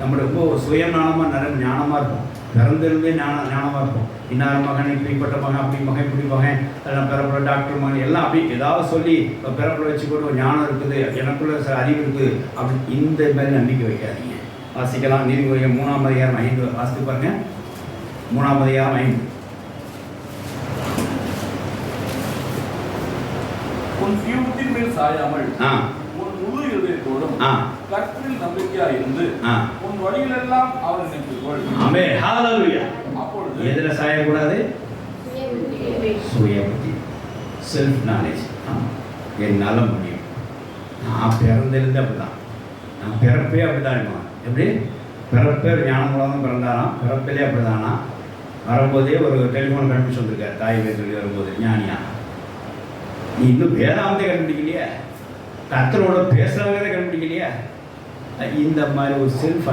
நம்ம ரொம்ப சுயஞானமாக ஞானமாக இருக்கும். பிறந்திருந்தே ஞானமாக இருக்கும். இன்னார் மகன் இப்படிப்பட்ட மகன் அப்படி மகன் இப்படி மகன் பிறப்புல டாக்டர் மகன் எல்லாம் அப்படி ஏதாவது சொல்லி பிறப்புல வச்சு கூட ஞானம் இருக்குது, எனக்குள்ள அறிவு இருக்குது அப்படி இந்த மாதிரி நம்பிக்கை வைக்காதீங்க. வாசிக்கலாம். நீதிமொழிகள் 3:5 வாசித்து பாருங்க. 3:5. உன் தீவுத்தின் மேல் சாயாமல் உன் முழு இதயத்தோடும் கர்த்தரில் நம்பிக்கையாக இருந்து உன் வழிகளெல்லாம் அவர் நினைத்துக்கொள். ஆமென். ஹalleluya. அப்பொழுது எதுல சாயக்கூடாது? சுய புத்தி, செல்ஃப் நாலேஜ். என்னால முடியும். நான் பிறந்திருந்து அப்படிதான். நான் பிறப்பே அப்படிதான். எப்படி பிறப்பே ஞானமுலாம் பிறந்தாராம். பிறப்பிலே அப்படிதானா? வரும்போதே ஒரு டெலிஃபோன் கண்டுபிடிச்சு வந்திருக்காரு. தாய் வீட்டில் வரும்போது ஞானியா. நீ இன்னும் வேதாந்தே கண்டுபிடிக்கலையா? கர்த்தரோட பேசுறவங்க கண்டுபிடிக்கலையா? இந்த மாதிரி ஒரு செல்ஃப்